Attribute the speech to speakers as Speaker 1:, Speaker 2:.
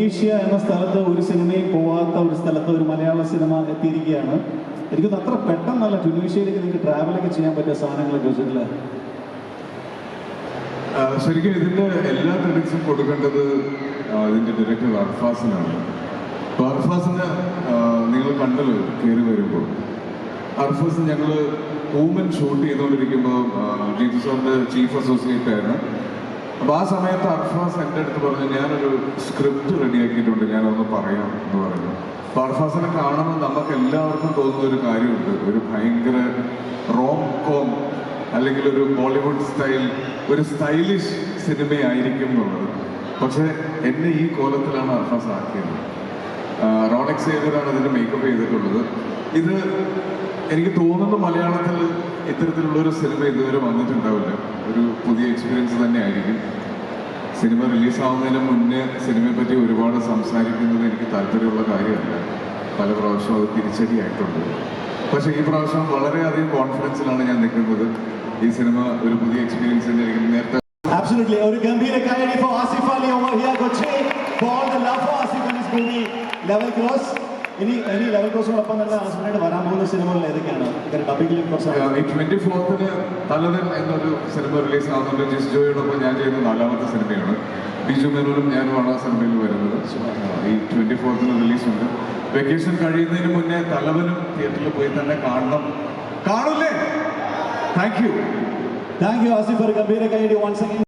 Speaker 1: Tunisia എന്ന സ്ഥലത്ത് ഒരു സിനിമയും പോവാത്ത ഒരു സ്ഥലത്ത് ഒരു മലയാള സിനിമ എത്തിയിരിക്കുകയാണ്. എനിക്കൊന്ന് അത്ര പെട്ടെന്നല്ല ട്യൂണീഷ്യയിലേക്ക് നിങ്ങൾക്ക് ട്രാവലൊക്കെ ചെയ്യാൻ പറ്റിയ സാധനങ്ങളൊക്കെ വെച്ചിട്ടില്ല.
Speaker 2: ശരിക്കും ഇതിൻ്റെ എല്ലാ ക്രെഡിറ്റ്സും കൊടുക്കേണ്ടത് ഇതിൻ്റെ ഡയറക്ടർ അർഫാസിനാണ്. അപ്പോൾ അർഫാസിന് നിങ്ങൾ കണ്ടല്ലോ കയറി വരുമ്പോൾ. അർഫാസ് ഞങ്ങൾ വുമൻ ഷൂട്ട് ചെയ്തുകൊണ്ടിരിക്കുമ്പോൾ ജീതു സാറിൻ്റെ ചീഫ് അസോസിയേറ്റ് ആയിരുന്നു. അപ്പോൾ ആ സമയത്ത് അർഫാസ് എൻ്റെ അടുത്ത് പറഞ്ഞു, ഞാനൊരു സ്ക്രിപ്റ്റ് റെഡിയാക്കിയിട്ടുണ്ട്, ഞാനൊന്ന് പറയാം എന്ന് പറഞ്ഞു. അപ്പോൾ അർഫാസിനെ കാണുമ്പോൾ നമുക്ക് എല്ലാവർക്കും തോന്നുന്ന ഒരു കാര്യമുണ്ട്, ഒരു ഭയങ്കര റോം കോം അല്ലെങ്കിൽ ഒരു ബോളിവുഡ് സ്റ്റൈൽ, ഒരു സ്റ്റൈലിഷ് സിനിമയായിരിക്കും എന്നുള്ളത്. പക്ഷേ എന്നെ ഈ കോലത്തിലാണ് അർഫാസ് ആക്കിയത്. റോണക് സേവ്യറാണ് ഇതിൻ്റെ മേക്കപ്പ് ചെയ്തിട്ടുള്ളത്. ഇത് എനിക്ക് തോന്നുന്നു മലയാളത്തിൽ ഇത്തരത്തിലുള്ളൊരു സിനിമ ഇതുവരെ വന്നിട്ടുണ്ടാവില്ല. ഒരു പുതിയ എക്സ്പീരിയൻസ് തന്നെ ആയിരിക്കും. സിനിമ റിലീസാവുന്നതിന് മുന്നേ സിനിമയെ പറ്റി ഒരുപാട് സംസാരിക്കുന്നത് എനിക്ക് താല്പര്യമുള്ള കാര്യമല്ല. പല പ്രാവശ്യം അത് തിരിച്ചടിയായിട്ടുണ്ട്. പക്ഷേ ഈ പ്രാവശ്യം വളരെയധികം കോൺഫിഡൻസിലാണ് ഞാൻ നിൽക്കുന്നത്. ഈ സിനിമ ഒരു പുതിയ എക്സ്പീരിയൻസ് തന്നെ ആയിരിക്കും. നേരത്തെ
Speaker 3: Absolutely. ഒരു ഗംഭീര കൈയടി for Asif Ali over here. Kochi for all the love for Asif and his movie Level Cross. ഇനി ലെവൽ ക്രോസിനോടൊപ്പം തന്നെ ആസിഫിനായിട്ട് വരാൻ പോകുന്ന സിനിമകൾ ഏതൊക്കെയാണ്? ഡബിങ്ങിൽ കുറച്ച്
Speaker 2: 24th തലവൻ എന്നൊരു സിനിമ റിലീസ് ആവുന്നുണ്ട്. ജിസ് ജോയോടൊപ്പം ഞാൻ ചെയ്യുന്ന 4ാമത്തെ സിനിമയാണ്. ബിജു മേനോനും ഞാനുമാണ് ആ സിനിമയിൽ വരുന്നത്. ഈ 24th റിലീസുണ്ട്. വെക്കേഷൻ കഴിയുന്നതിന് മുന്നേ തലവനും തിയേറ്ററിൽ പോയി തന്നെ കാണില്ലേ? Thank you
Speaker 3: Asif. ഒരു ഗംഭീര കൈയടി once again.